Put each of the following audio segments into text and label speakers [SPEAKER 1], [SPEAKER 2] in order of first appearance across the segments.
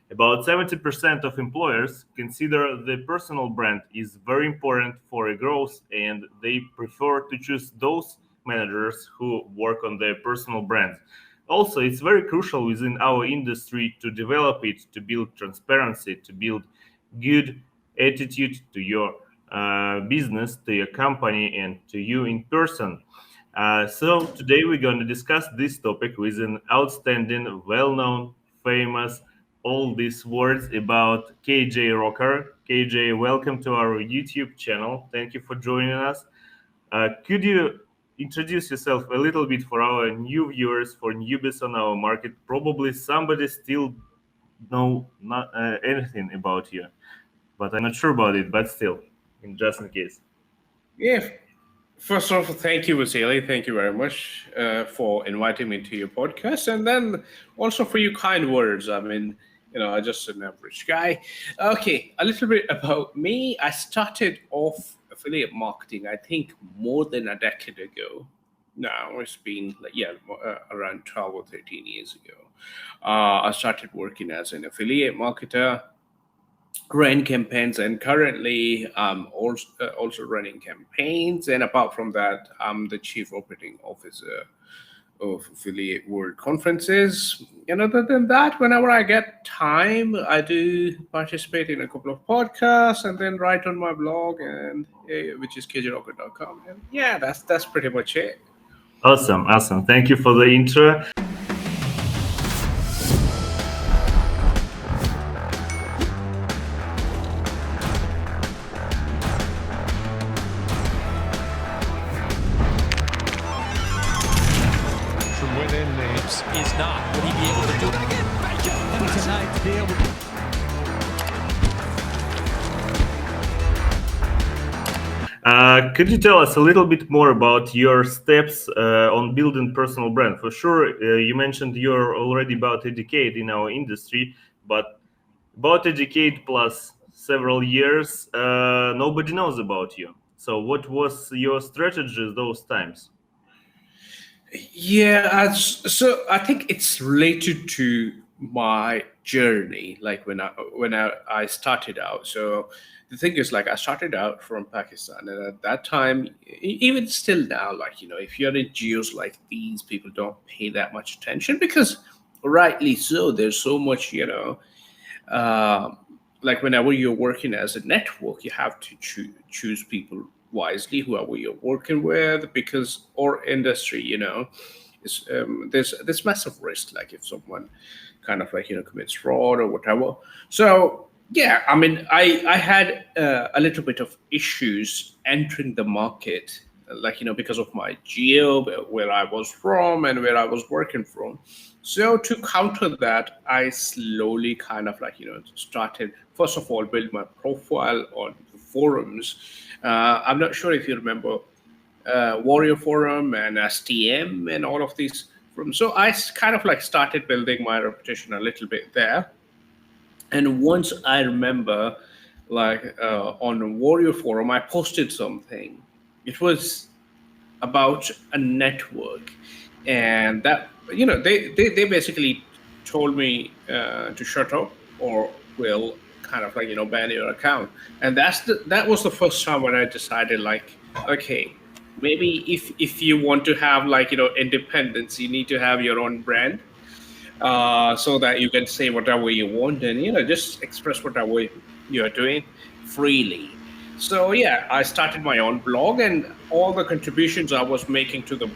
[SPEAKER 1] About 70% of employers consider the personal brand is very important for a growth, and they prefer to choose those managers who work on their personal brand. Also, it's very crucial within our industry to develop it, to build transparency, to build good attitude to your business, to your company, and to you in person. So today we're going to discuss this topic with an outstanding, well-known, famous, all these words about KJ Rocker. KJ, welcome to our YouTube channel. Thank you for joining us. Could you introduce yourself a little bit for our new viewers, for newbies on our market? Probably somebody still know not anything about you, but I'm not sure about it. But still, just in case.
[SPEAKER 2] Yeah. First of all, thank you, Vasilii. Thank you very much for inviting me to your podcast, and then also for your kind words. I mean, I'm just an average guy. Okay, a little bit about me. I started off affiliate marketing, I think, more than a decade ago. Now it's been around 12 or 13 years ago. I started working as an affiliate marketer, ran campaigns, and currently I'm also running campaigns. And apart from that, I'm the chief operating officer of affiliate world conferences. And other than that, whenever I get time, I do participate in a couple of podcasts and then write on my blog, and which is kjrocket.com. And yeah, that's pretty much it.
[SPEAKER 1] Awesome. Thank you for the intro.
[SPEAKER 3] Is not. Would he be able to do it again? Bacon tonight to be able to.
[SPEAKER 1] Could you tell us a little bit more about your steps on building personal brand? For sure, you mentioned you're already about a decade in our industry, but about a decade plus several years, nobody knows about you. So what was your strategy those times?
[SPEAKER 2] Yeah, so I think it's related to my journey, like when I started out. So the thing is, like, I started out from Pakistan, and at that time, even still now, like, if you're in geos like these, people don't pay that much attention because, rightly so, there's so much, uh, like whenever you're working as a network, you have to choose people wisely, whoever you're working with, because our industry, is there's this massive risk, like if someone kind of like commits fraud or whatever. So yeah, I mean, I had a little bit of issues entering the market, like because of my geo, where I was from and where I was working from. So to counter that, I slowly kind of like started, first of all, build my profile on the forums. I'm not sure if you remember Warrior Forum and STM and all of these forums. So I kind of like started building my reputation a little bit there. And once I remember, like on Warrior Forum, I posted something. It was about a network, and that they basically told me to shut up or we'll kind of like ban your account. And that was the first time when I decided, like, okay, maybe if you want to have like independence, you need to have your own brand, so that you can say whatever you want and just express whatever you're doing freely. So yeah, I started my own blog, and all the contributions I was making to the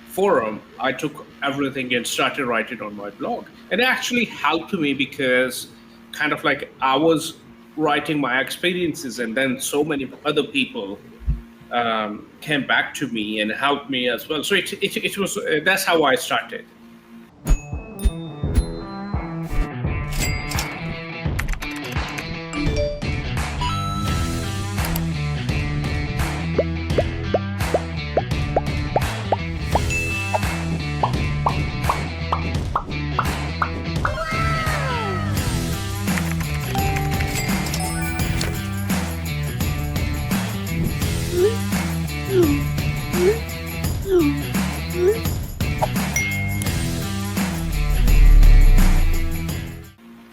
[SPEAKER 2] forum, I took everything and started writing on my blog. And it actually helped me because kind of like I was writing my experiences, and then so many other people came back to me and helped me as well. So it was that's how I started.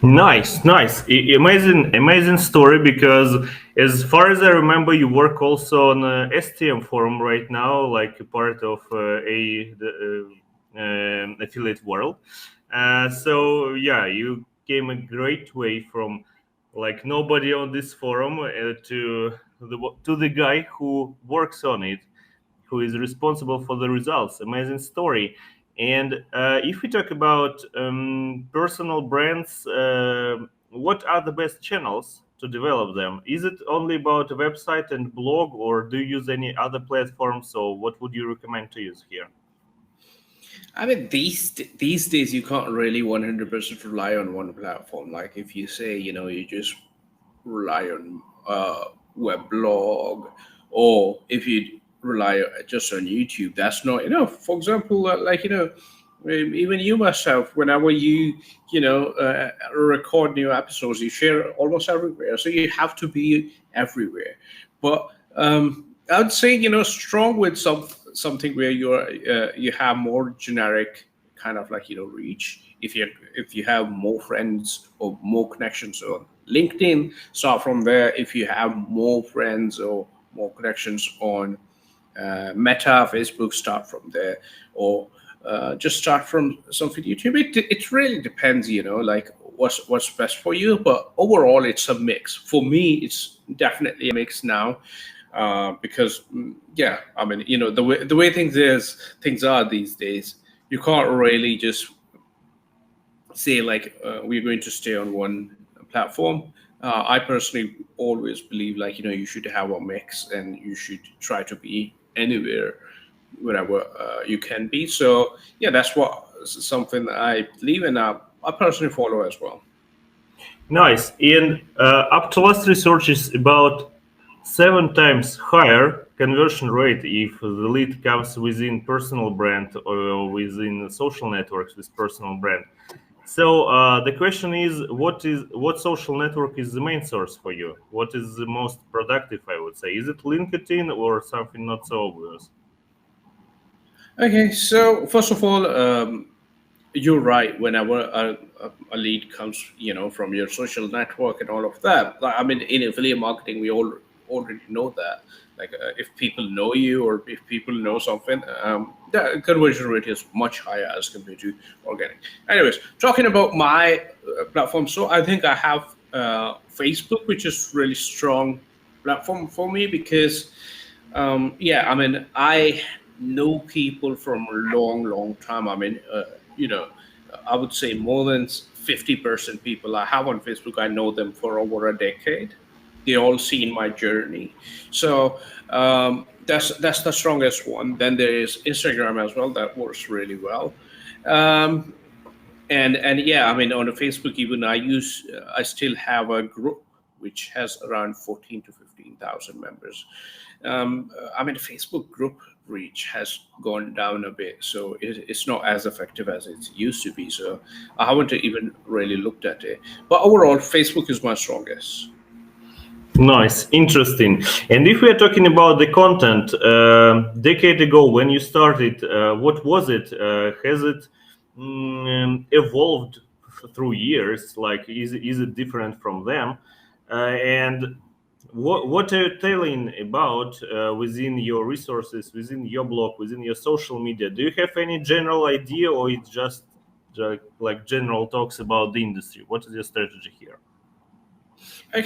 [SPEAKER 1] Nice, nice, amazing, amazing story. Because as far as I remember, you work also on STM forum right now, like a part of affiliate world. So yeah, you came a great way from like nobody on this forum to the guy who works on it, who is responsible for the results. Amazing story. And if we talk about personal brands, what are the best channels to develop them? Is it only about a website and blog, or do you use any other platforms? So, what would you recommend to use here?
[SPEAKER 2] I mean, these days you can't really 100% rely on one platform. Like if you say, you just rely on web blog, or if you rely just on YouTube, that's not enough. For example, like even you must have, whenever you record new episodes, you share almost everywhere, so you have to be everywhere. But I would say strong with something where you have more generic kind of like reach. If you have more friends or more connections on LinkedIn, start from there. If you have more friends or more connections on Meta, Facebook, start from there, or just start from something YouTube. It really depends, like what's best for you. But overall, it's a mix. For me, it's definitely a mix now, because yeah, I mean, the way things are these days, you can't really just say like we're going to stay on one platform. I personally always believe like you should have a mix, and you should try to be anywhere, wherever you can be. So yeah, that's what something that I believe in. I personally follow as well.
[SPEAKER 1] Nice. And up to last research is about 7 times higher conversion rate if the lead comes within personal brand or within social networks with personal brand. So the question is, what social network is the main source for you? What is the most productive? I would say, is it LinkedIn or something not so obvious?
[SPEAKER 2] Okay, so first of all, you're right. Whenever a lead comes, from your social network and all of that, like, I mean, in affiliate marketing, we all already know that. Like, if people know you, or if people know something, the conversion rate is much higher as compared to organic. Anyways, talking about my platform, so I think I have Facebook, which is really strong platform for me, because yeah, I mean, I know people from a long, long time. I mean, you know, I would say more than 50% people I have on Facebook, I know them for over a decade. They all seen my journey. So that's the strongest one. Then there is Instagram as well, that works really well. Um, and yeah, I mean, on the Facebook, even I still have a group which has around 14 to 15,000 members. I mean, Facebook group reach has gone down a bit, so it's not as effective as it used to be. So I haven't even really looked at it, but overall, Facebook is my strongest.
[SPEAKER 1] Nice, interesting. And if we are talking about the content, decade ago when you started, what was it? Has it evolved through years? Like, is it different from them? And what are you telling about within your resources, within your blog, within your social media? Do you have any general idea, or it's just like general talks about the industry? What is your strategy here?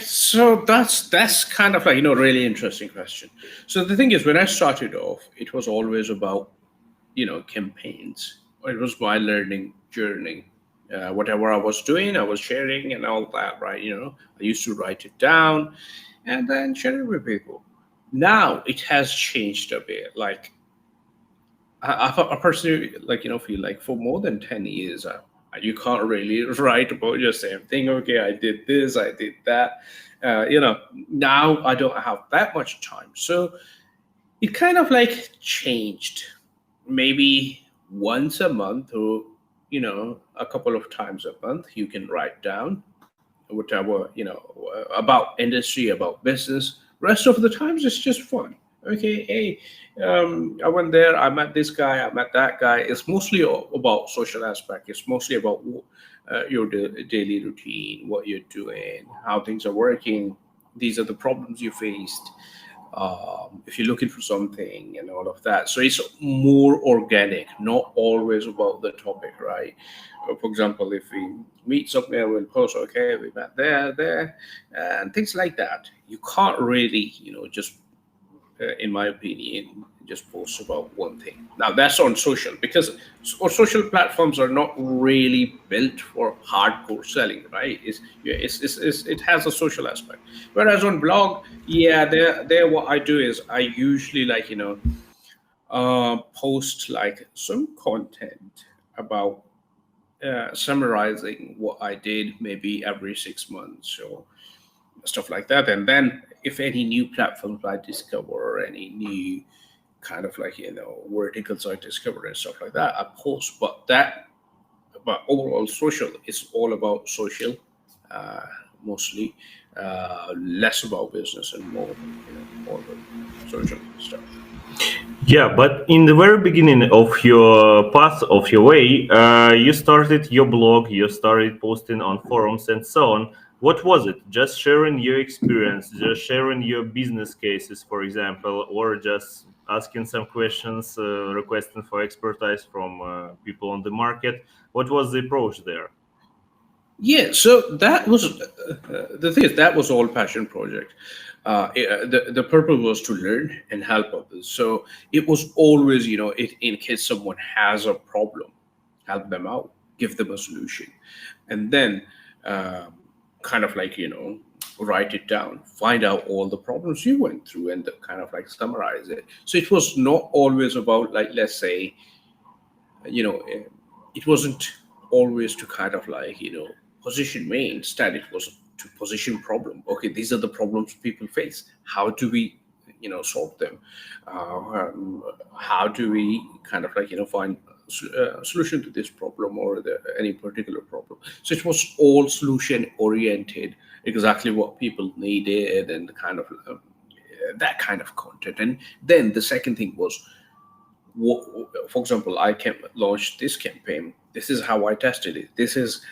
[SPEAKER 2] So that's kind of like really interesting question. So the thing is, when I started off, it was always about campaigns. It was my learning journey. Whatever I was doing, I was sharing and all that, right? I used to write it down and then share it with people. Now it has changed a bit. Like I personally like feel like for more than 10 years, you can't really write about the same thing. Okay, I did this, I did that. Now I don't have that much time, so it kind of like changed. Maybe once a month, or a couple of times a month, you can write down whatever about industry, about business. Rest of the times it's just fun. Okay, hey, I went there, I met this guy, I met that guy. It's mostly about social aspect. It's mostly about your daily routine, what you're doing, how things are working. These are the problems you faced. If you're looking for something and all of that. So it's more organic, not always about the topic, right? For example, if we meet somewhere, we'll post, okay, we met there, and things like that. You can't really, just in my opinion, just post about one thing. Now that's on social because social platforms are not really built for hardcore selling, right? It has a social aspect. Whereas on blog, yeah, there what I do is I usually like post like some content about summarizing what I did maybe every 6 months or stuff like that. And then if any new platforms I discover or any new kind of like verticals I discover and stuff like that, I post. But overall, social is all about social, uh, mostly, less about business and more about social stuff.
[SPEAKER 1] Yeah, but in the very beginning of your path of your way, you started your blog, you started posting on forums and so on. What was it? Just sharing your experience, just sharing your business cases, for example, or just asking some questions, requesting for expertise from people on the market? What was the approach there?
[SPEAKER 2] Yeah, so that was the thing is that was all passion project. The purpose was to learn and help others. So it was always, in case someone has a problem, help them out, give them a solution, and then um, kind of like write it down, find out all the problems you went through, and kind of like summarize it. So it was not always about like let's say you know eh, it wasn't always to kind of like position me. Instead it was to position problem. Okay, these are the problems people face, how do we solve them, how do we kind of like find solution to this problem or any particular problem. So it was all solution oriented, exactly what people needed, and kind of that kind of content. And then the second thing was for example, I can launch this campaign. This is how I tested it. This is,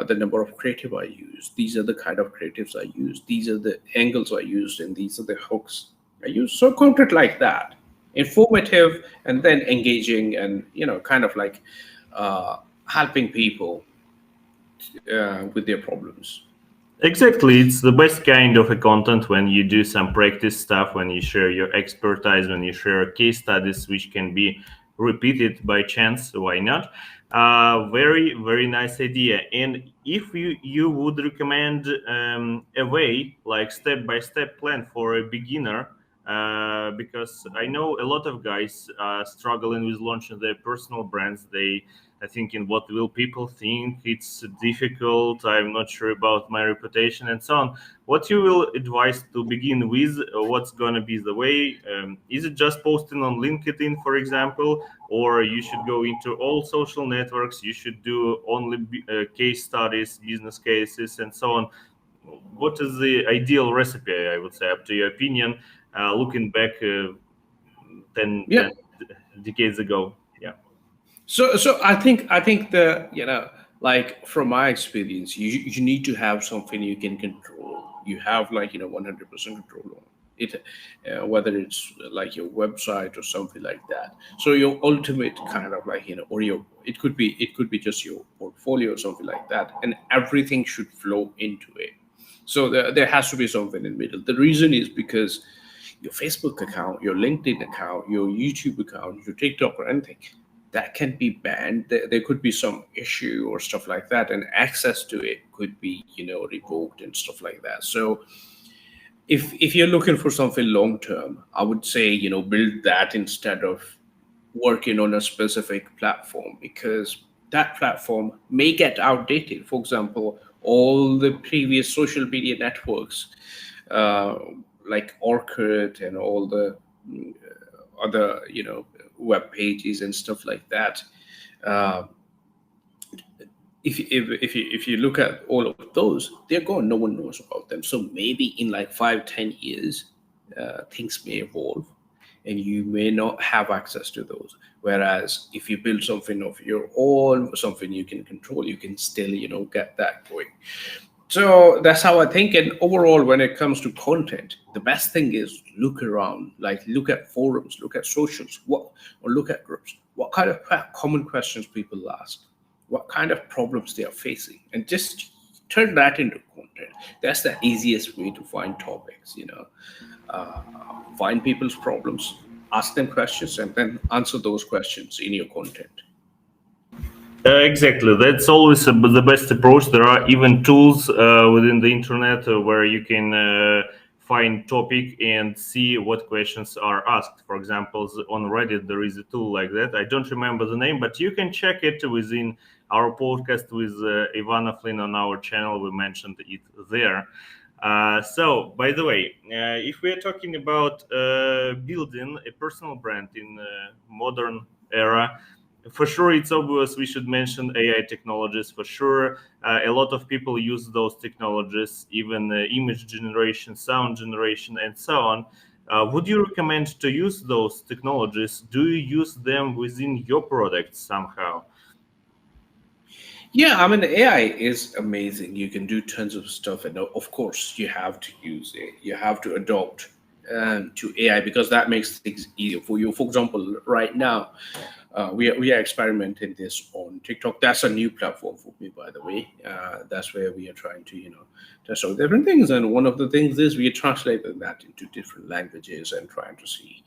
[SPEAKER 2] the number of creative I use. These are the kind of creatives I use. These are the angles I used, and these are the hooks I use. So content like that, informative, and then engaging, and kind of like uh, helping people with their problems.
[SPEAKER 1] Exactly, it's the best kind of a content when you do some practice stuff, when you share your expertise, when you share case studies, which can be repeated by chance. Why not? Very very nice idea. And if you would recommend a way like step by step plan for a beginner, because I know a lot of guys struggling with launching their personal brands. They I think in what will people think, it's difficult, I'm not sure about my reputation and so on. What you will advise to begin with? What's going to be the way? Is it just posting on LinkedIn, for example, or you should go into all social networks, you should do only case studies, business cases and so on? What is the ideal recipe, I would say, up to your opinion, looking back 10,
[SPEAKER 2] Yeah.
[SPEAKER 1] 10 decades ago? Yeah.
[SPEAKER 2] So I think the like from my experience, you need to have something you can control. You have like 100% control on it, whether it's like your website or something like that. So your ultimate kind of like or your it could be just your portfolio or something like that, and everything should flow into it. So there has to be something in the middle. The reason is because your Facebook account, your LinkedIn account, your YouTube account, your TikTok or anything, that can be banned. There could be some issue or stuff like that, and access to it could be, revoked and stuff like that. So if you're looking for something long term, I would say, build that instead of working on a specific platform, because that platform may get outdated. For example, all the previous social media networks, uh, like Orkut and all the other, web pages and stuff like that. Uh, if you look at all of those, they're gone. No one knows about them. So maybe in like 5, 10 years, things may evolve, and you may not have access to those. Whereas if you build something of your own, something you can control, you can still, get that going. So that's how I think. And overall, when it comes to content, the best thing is look around, like look at forums, look at socials, or look at groups. What kind of common questions people ask, what kind of problems they are facing, and just turn that into content. That's the easiest way to find topics. Uh, find people's problems, ask them questions, and then answer those questions in your content.
[SPEAKER 1] Exactly. That's always the best approach. There are even tools within the internet where you can find topic and see what questions are asked. For example, on Reddit, there is a tool like that. I don't remember the name, but you can check it within our podcast with Ivana Flynn on our channel. We mentioned it there. So, by the way, if we are talking about building a personal brand in modern era, for sure, it's obvious we should mention AI technologies. For sure, a lot of people use those technologies, even image generation, sound generation, and so on. Would you recommend to use those technologies? Do you use them within your products somehow?
[SPEAKER 2] Yeah, I mean, AI is amazing. You can do tons of stuff, and of course, you have to use it. You have to adopt to AI because that makes things easier for you. For example, right now, we are experimenting this on TikTok. That's a new platform for me, by the way. That's where we are trying to, test out different things. And one of the things is we are translating that into different languages and trying to see,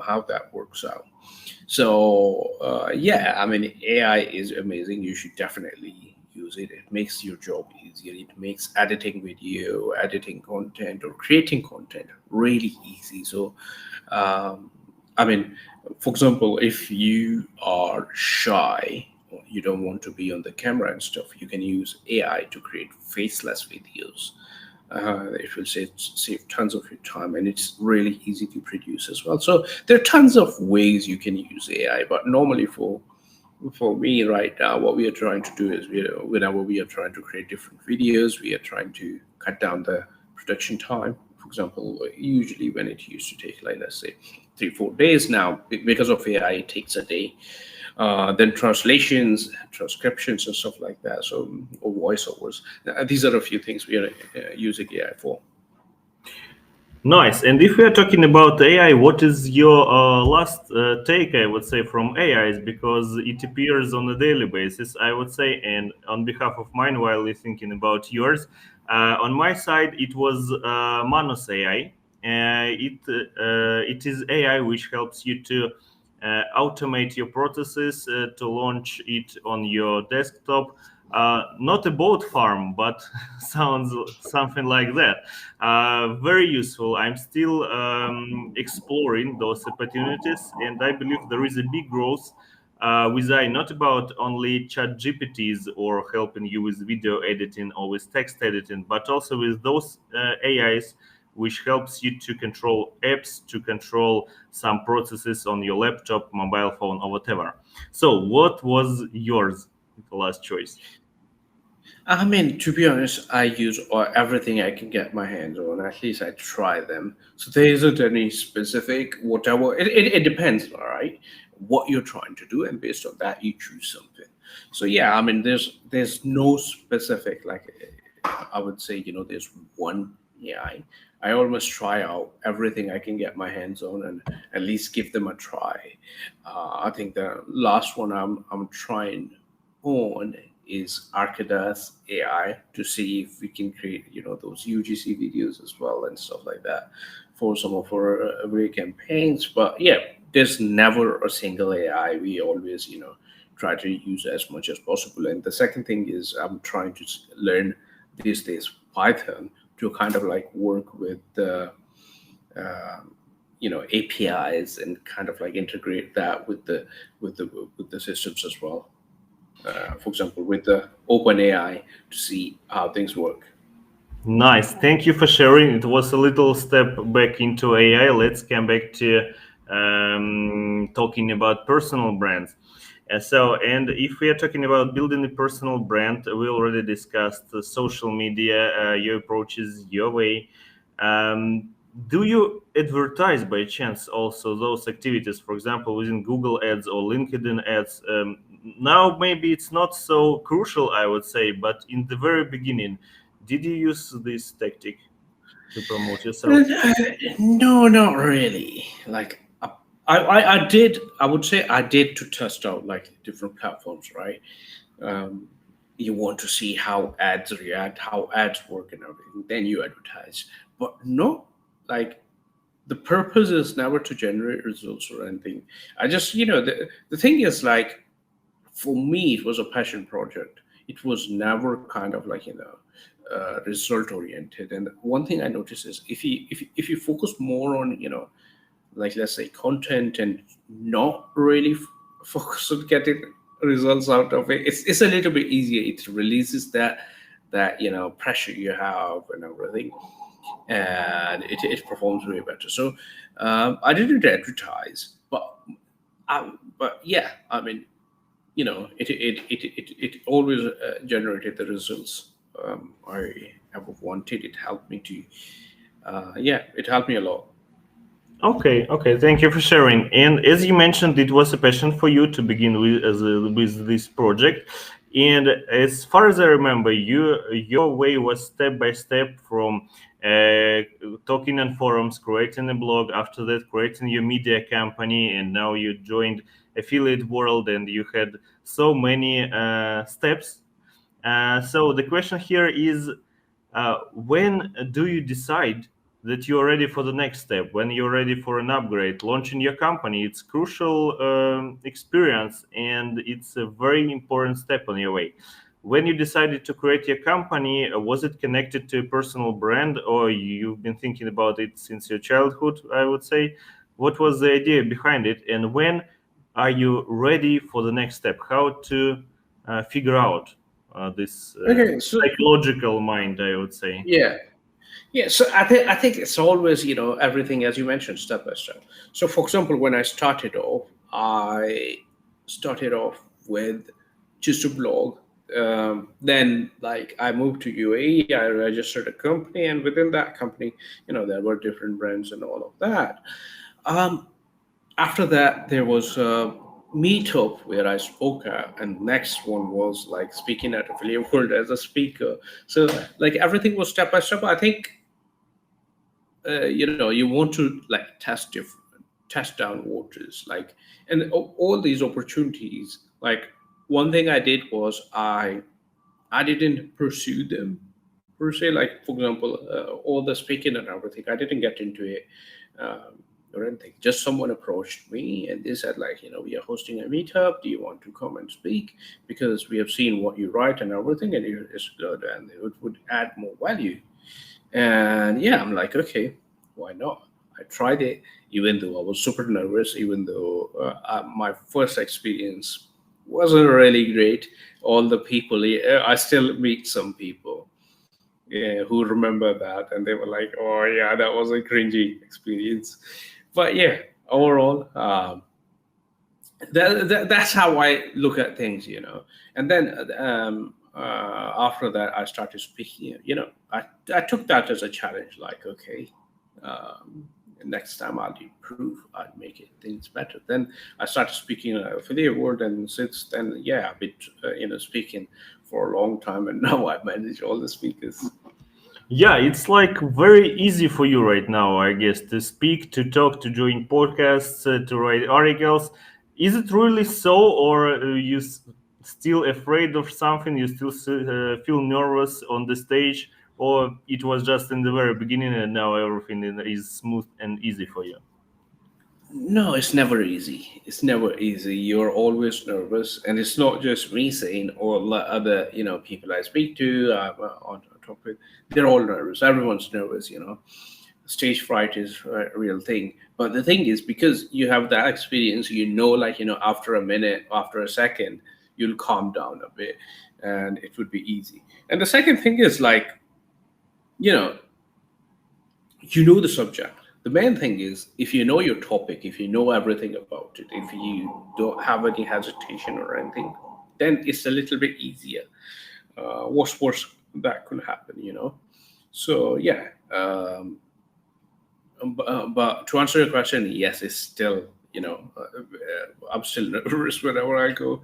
[SPEAKER 2] how that works out. So yeah, I mean, AI is amazing. You should definitely use it. It makes your job easier. It makes editing video, editing content, or creating content really easy. So um, I mean, for example, if you are shy or you don't want to be on the camera and stuff, you can use AI to create faceless videos. It will save tons of your time, and it's really easy to produce as well. So there are tons of ways you can use AI, but normally for me right now, what we are trying to do is whenever we are trying to create different videos, we are trying to cut down the production time. For example, usually when it used to take, like, let's say 3 4 days, now because of AI it takes a day. Then translations, transcriptions, and stuff like that. So, or voiceovers. These are a few things we are using AI for.
[SPEAKER 1] Nice. And if we are talking about AI, what is your last take, I would say, from AI? Is because it appears on a daily basis, I would say. And on behalf of mine, while we're thinking about yours, on my side, it was Manos AI. It is AI which helps you to automate your processes, to launch it on your desktop. Not a boat farm, but sounds something like that. Very useful. I'm still exploring those opportunities, and I believe there is a big growth with AI, not about only chat GPTs or helping you with video editing or with text editing, but also with those AIs which helps you to control apps, to control some processes on your laptop, mobile phone, or whatever. So, what was yours, the last choice?
[SPEAKER 2] I mean, to be honest, I use everything I can get my hands on. At least I try them. So there isn't any specific whatever. It depends, all right, what you're trying to do, and based on that, you choose something. So yeah, I mean, there's no specific, like, I would say, there's one AI. I almost try out everything I can get my hands on and at least give them a try. I think the last one I'm trying on is Arcadas AI to see if we can create, those UGC videos as well and stuff like that for some of our away campaigns. But yeah, there's never a single AI. We always, try to use as much as possible. And the second thing is I'm trying to learn these days Python to kind of like work with the uh, APIs and kind of like integrate that with the systems as well. For example, with the OpenAI to see how things work.
[SPEAKER 1] Nice. Thank you for sharing. It was a little step back into AI. Let's come back to talking about personal brands. And if we are talking about building a personal brand, we already discussed social media, your approaches, your way. Do you advertise by chance also those activities, for example, within Google Ads or LinkedIn Ads? Now, maybe it's not so crucial, I would say, but in the very beginning, did you use this tactic to promote yourself?
[SPEAKER 2] No, not really. Like I did. I would say I did to test out like different platforms, right? Um, you want to see how ads react, how ads work, and everything. Then you advertise. But no, like the purpose is never to generate results or anything. I just, the thing is like for me, it was a passion project. It was never kind of like result oriented. And one thing I noticed is if you focus more on like let's say content and not really focus on getting results out of it, it's a little bit easier. It releases that pressure you have and everything, and it performs way better. So I didn't advertise, but yeah, I mean, it always generated the results I ever wanted. It helped me to, yeah, it helped me a lot.
[SPEAKER 1] Okay, okay. Thank you for sharing. And as you mentioned, it was a passion for you to begin with with this project. And as far as I remember, your way was step by step from uh, talking on forums, creating a blog, after that creating your media company, and now you joined affiliate world, and you had so many steps. So the question here is, when do you decide that you're ready for the next step? When you're ready for an upgrade, launching your company, it's crucial experience, and it's a very important step on your way. When you decided to create your company, was it connected to a personal brand, or you've been thinking about it since your childhood, I would say? What was the idea behind it, and when are you ready for the next step? How to figure out this
[SPEAKER 2] Okay, so
[SPEAKER 1] psychological mind, I would say.
[SPEAKER 2] yeah, yeah. So I think it's always everything as you mentioned step by step. So for example, when I started off, I started off with just a blog. Then like I moved to UAE, I registered a company, and within that company, there were different brands and all of that. Um, After that, there was a meetup where I spoke at, and next one was like speaking at Affiliate World as a speaker. So like everything was step by step. I think you want to like test down waters, like, and all these opportunities. Like one thing I did was I didn't pursue them per se. Like for example, all the speaking and everything, I didn't get into it. Or anything. Just someone approached me and they said, like, we are hosting a meetup. Do you want to come and speak? Because we have seen what you write and everything, and it's good, and it would add more value. And yeah, I'm like, okay, why not? I tried it, even though I was super nervous, even though my first experience wasn't really great. All the people, I still meet some people, yeah, who remember that, and they were like, "Oh yeah, that was a cringy experience." But yeah, overall, that's how I look at things. And then after that, I started speaking. I took that as a challenge. Like, okay, um, next time I'll improve. I'll make it things better. Then I started speaking affiliate word, and since then, yeah, I've been speaking for a long time, and now I manage all the speakers.
[SPEAKER 1] Yeah, it's like very easy for you right now, I guess, to speak, to talk, to join podcasts, to write articles. Is it really so, or still afraid of something? You still feel nervous on the stage, or it was just in the very beginning and now everything is smooth and easy for you?
[SPEAKER 2] No, it's never easy. It's never easy. You're always nervous, and it's not just me saying, or other people I speak to on talk with. They're all nervous. Everyone's nervous. Stage fright is a real thing. But the thing is, because you have that experience, like after a minute, after a second, you'll calm down a bit, and it would be easy. And the second thing is like you know the subject. The main thing is if you know your topic, if you know everything about it, if you don't have any hesitation or anything, then it's a little bit easier. What's worse that could happen? So yeah, But to answer your question, yes, it's still, I'm still nervous whenever I go.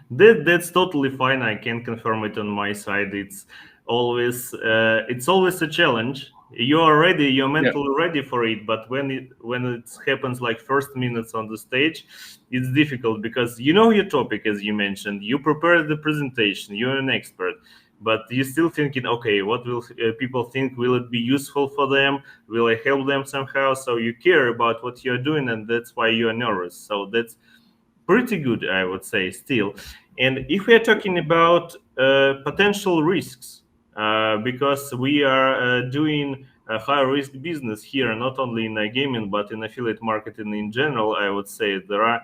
[SPEAKER 1] That's totally fine. I can confirm it on my side. It's always a challenge. You are ready. You're
[SPEAKER 2] Yeah.
[SPEAKER 1] mentally ready for it. But when it happens like first minutes on the stage, it's difficult because you know your topic, as you mentioned. You prepared the presentation. You're an expert, but you're still thinking, okay, what will people think? Will it be useful for them? Will I help them somehow? So you care about what you're doing, and that's why you are nervous. So that's pretty good, I would say, still. And if we are talking about potential risks, because we are doing a high risk business here, not only in gaming, but in affiliate marketing in general, I would say there are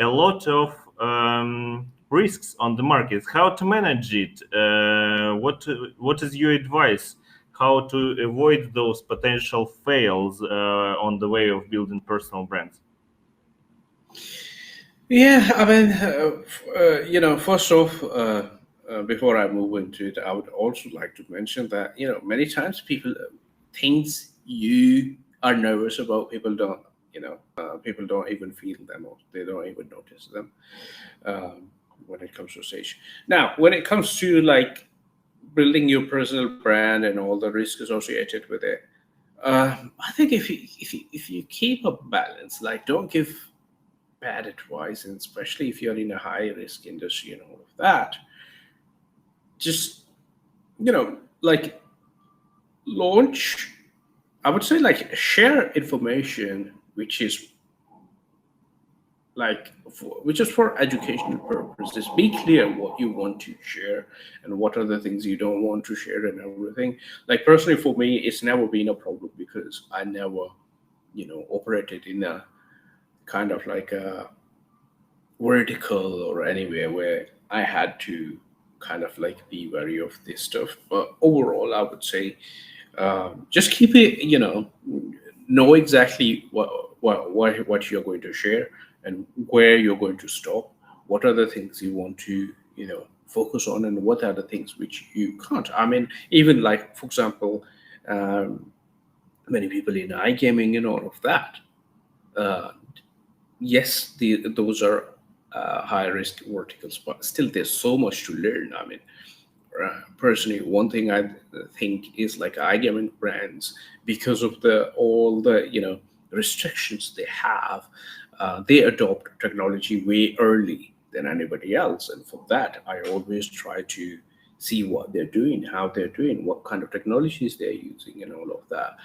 [SPEAKER 1] a lot of risks on the market. How to manage it? What is your advice? How to avoid those potential fails on the way of building personal brands?
[SPEAKER 2] Yeah, I mean, first off, before I move into it, I would also like to mention that, many times people, things you are nervous about, people don't even feel them, or they don't even notice them when it comes to stage. Now, when it comes to like building your personal brand and all the risk associated with it, I think if you keep a balance, like don't give bad advice, and especially if you're in a high risk industry and all of that, just like launch. I would say like share information which is for educational purposes. Be clear what you want to share and what are the things you don't want to share and everything. Like personally, for me, it's never been a problem because I never, operated in a kind of like a vertical or anywhere where I had to kind of like be wary of this stuff. But overall, I would say just keep it, know exactly what you're going to share and where you're going to stop. What are the things you want to, focus on, and what are the things which you can't. I mean, even like for example, um, many people in iGaming and all of that. Uh, yes, those are high risk verticals, but still there's so much to learn. I mean, personally, one thing I think is like iGaming brands, because of the all the restrictions they have, they adopt technology way early than anybody else, and for that, I always try to see what they're doing, how they're doing, what kind of technologies they're using, and all of that.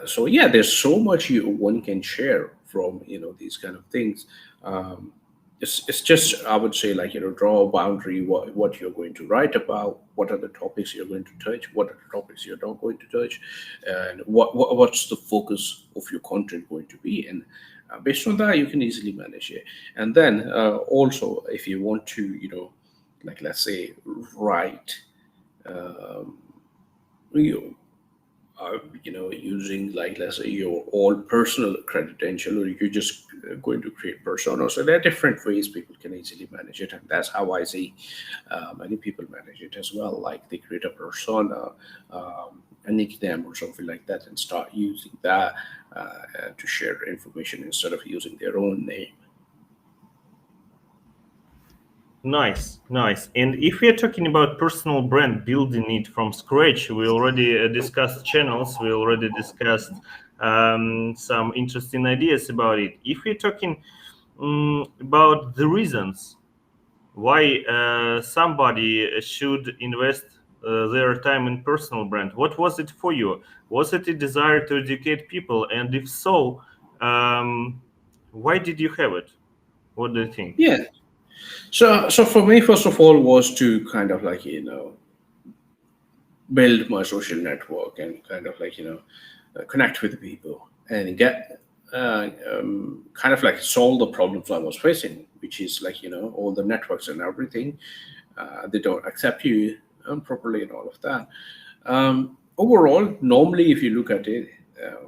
[SPEAKER 2] So yeah, there's so much one can share from these kind of things. Um, it's just, I would say, like draw a boundary what you're going to write about, what are the topics you're going to touch, what are the topics you're not going to touch, and what's the focus of your content going to be, and based on that you can easily manage it. And then also if you want to like let's say write um, you using like let's say your all personal credential, or you're just going to create persona. So there are different ways people can easily manage it, and that's how I see many people manage it as well. Like they create a persona, a nickname or something like that, and start using that to share information instead of using their own name.
[SPEAKER 1] Nice, nice. And if we are talking about personal brand building it from scratch, we already discussed channels, we already discussed some interesting ideas about it. If we're talking about the reasons why somebody should invest their time in personal brand, what was it for you? Was it a desire to educate people? And if so, why did you have it? What do you think?
[SPEAKER 2] Yeah. So for me, first of all, was to kind of like build my social network and kind of like connect with people and get kind of like solve the problems I was facing, which is like all the networks and everything, they don't accept you properly and all of that. Overall, normally, if you look at it,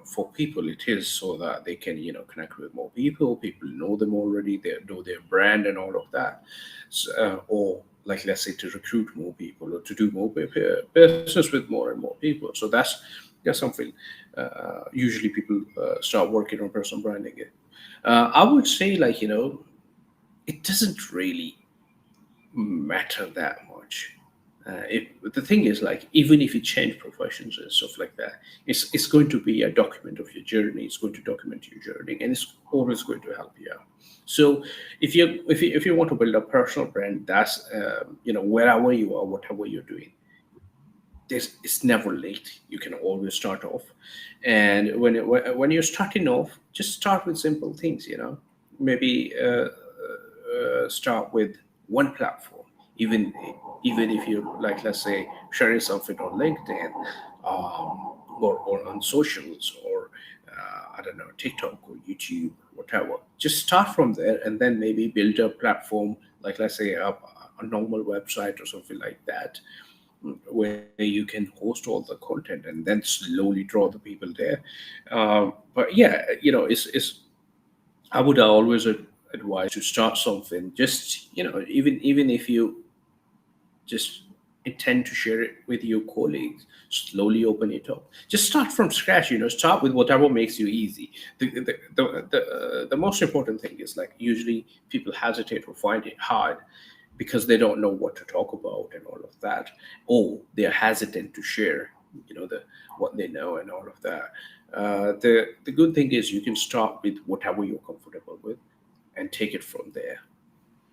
[SPEAKER 2] for people, it is so that they can connect with more people. People know them already. They know their brand and all of that. So, or like let's say to recruit more people or to do more business with more and more people. So That's something usually people start working on personal branding. I would say, like, it doesn't really matter that much. The thing is, like, even if you change professions and stuff like that, it's going to be a document of your journey. It's going to document your journey, and it's always going to help you out. So if you want to build a personal brand, that's wherever you are, whatever you're doing, it's never late. You can always start off, and when you're starting off, just start with simple things. Maybe start with one platform, even even if you like, let's say, sharing something on LinkedIn, or on socials, or I don't know, TikTok or YouTube, whatever. Just start from there, and then maybe build a platform, like, let's say, a normal website or something like that, where you can host all the content, and then slowly draw the people there. But yeah, it's I would always advise to start something. Just, even if you just intend to share it with your colleagues, slowly open it up. Just start from scratch. Start with whatever makes you easy. The most important thing is, like, usually people hesitate or find it hard because they don't know what to talk about and all of that, or they're hesitant to share, the what they know and all of that. The good thing is, you can start with whatever you're comfortable with and take it from there.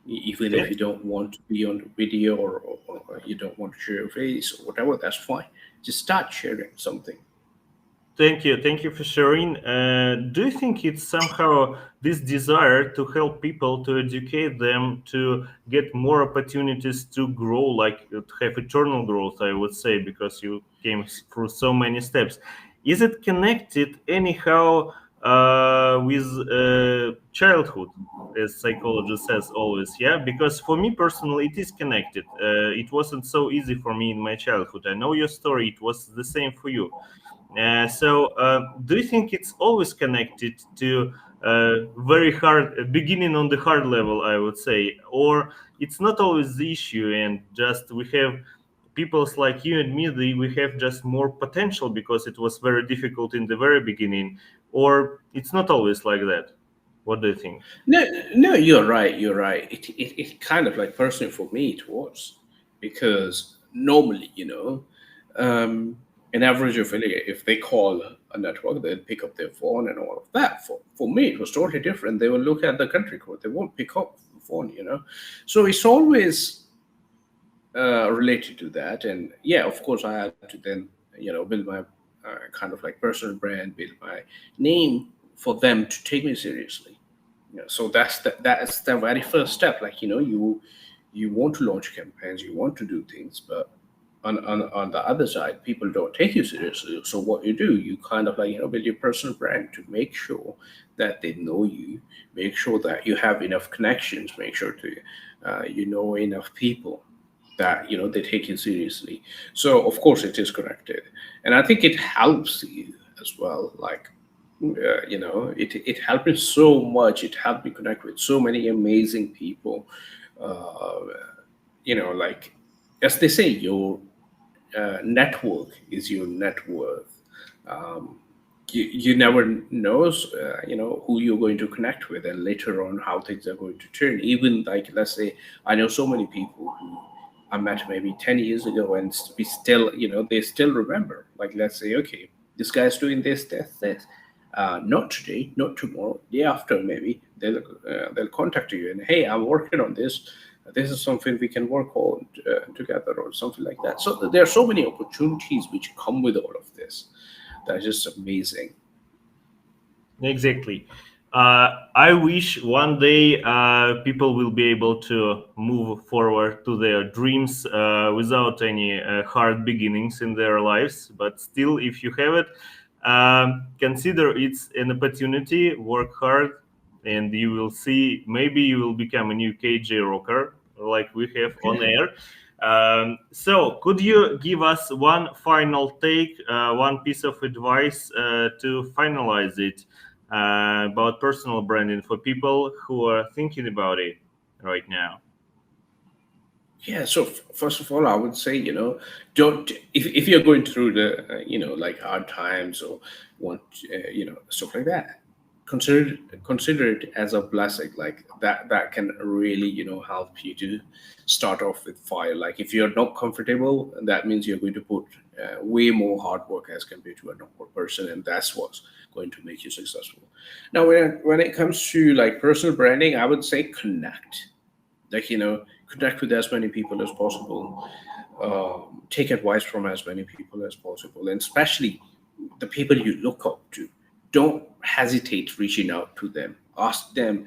[SPEAKER 2] Even if you don't want to be on the video, or you don't want to share your face or whatever, that's fine. Just start sharing something.
[SPEAKER 1] Thank you for sharing. Do you think it's somehow this desire to help people, to educate them, to get more opportunities to grow, like to have eternal growth? I would say, because you came through so many steps. Is it connected anyhow with childhood, as psychology says always? Yeah, because for me personally, it is connected. It wasn't so easy for me in my childhood. I know your story; it was the same for you. Do you think it's always connected to very hard beginning on the hard level, I would say, or it's not always the issue, and just we have peoples like you and me, we have just more potential because it was very difficult in the very beginning, or it's not always like that? What do you think?
[SPEAKER 2] No, no, you're right. You're right. It kind of, like, personally for me, it was because normally, um, an average affiliate, if they call a network, they'll pick up their phone and all of that. For me, it was totally different. They will look at the country code. They won't pick up the phone. So it's always related to that. And yeah, of course, I had to then, build my kind of like personal brand, build my name for them to take me seriously. So that's the very first step. Like, you want to launch campaigns, you want to do things, but on the other side, people don't take you seriously. So what you do, you kind of, like, build your personal brand to make sure that they know you, make sure that you have enough connections, make sure to you know enough people that they take you seriously. So of course it is connected, and I think it helps you as well. Like, it helped me so much. It helped me connect with so many amazing people. Uh, like, as they say, your network is your net worth. Um, you never knows, who you're going to connect with, and later on how things are going to turn. Even, like, let's say, I know so many people who I met maybe 10 years ago, and we still, they still remember. Like, let's say, okay, this guy's doing this. Not today, not tomorrow, day after, maybe they'll contact you and, hey, I'm working on this. This is something we can work on together, or something like that. So there are so many opportunities which come with all of this. That's just amazing.
[SPEAKER 1] Exactly. I wish one day people will be able to move forward to their dreams without any hard beginnings in their lives. But still, if you have it, consider it's an opportunity. Work hard, and you will see. Maybe you will become a new KJ rocker like we have on air. So, could you give us one final take, one piece of advice to finalize it about personal branding for people who are thinking about it right now?
[SPEAKER 2] Yeah, so first of all, I would say, don't, if you're going through the, like hard times or want, stuff like that, consider consider it as a blessing. Like that can really, help you to start off with fire. Like if you're not comfortable, that means you're going to put way more hard work as compared to a normal person, and that's what's going to make you successful. Now, when it comes to like personal branding, I would say connect, like connect with as many people as possible, take advice from as many people as possible, and especially the people you look up to. Don't hesitate reaching out to them. Ask them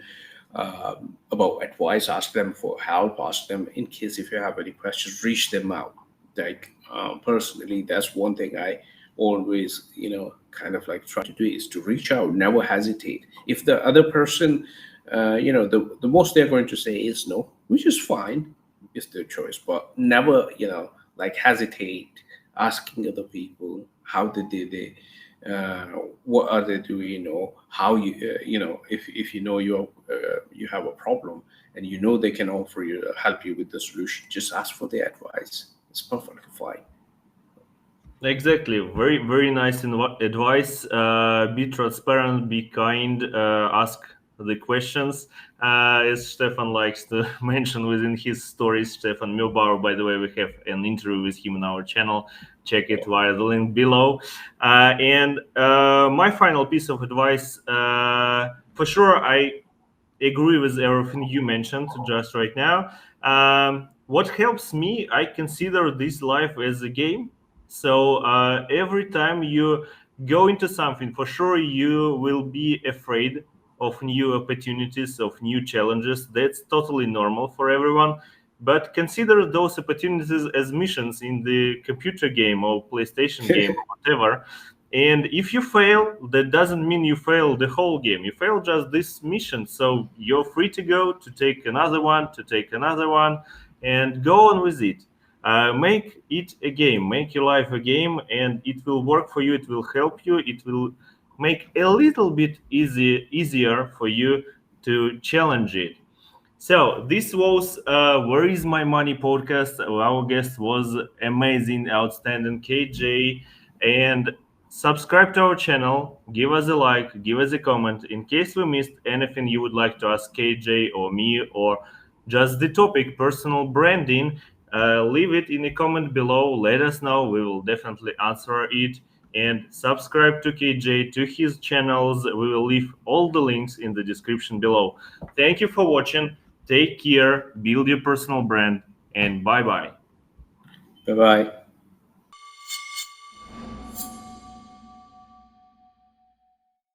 [SPEAKER 2] about advice, ask them for help, ask them in case if you have any questions, reach them out. Like personally, that's one thing I always kind of like try to do, is to reach out, never hesitate. If the other person, the most they're going to say is no, which is fine, it's their choice, but never like hesitate asking other people how they uh, what are they doing, or how if you have a problem and they can offer you help you with the solution, just ask for their advice. It's perfectly fine.
[SPEAKER 1] Exactly. Very, very nice advice. Be transparent, be kind, ask the questions. As Stefan likes to mention within his stories, Stefan Milbauer, by the way, we have an interview with him on our channel. Check it via the link below. And my final piece of advice, for sure, I agree with everything you mentioned just right now. What helps me, I consider this life as a game. So every time you go into something, for sure you will be afraid of new opportunities, of new challenges. That's totally normal for everyone. But consider those opportunities as missions in the computer game or PlayStation game or whatever. And if you fail, that doesn't mean you fail the whole game. You fail just this mission. So you're free to go to take another one, and go on with it. Make it a game, make your life a game, and it will work for you. It will help you. It will make a little bit easier for you to challenge it. So this was Where Is My Money podcast. Our guest was amazing, outstanding KJ. And subscribe to our channel, give us a like, give us a comment. In case we missed anything you would like to ask KJ or me, or just the topic, personal branding, leave it in the comment below. Let us know. We will definitely answer it. And subscribe to KJ, to his channels. We will leave all the links in the description below. Thank you for watching. Take care, build your personal brand, and bye bye.
[SPEAKER 2] Bye bye.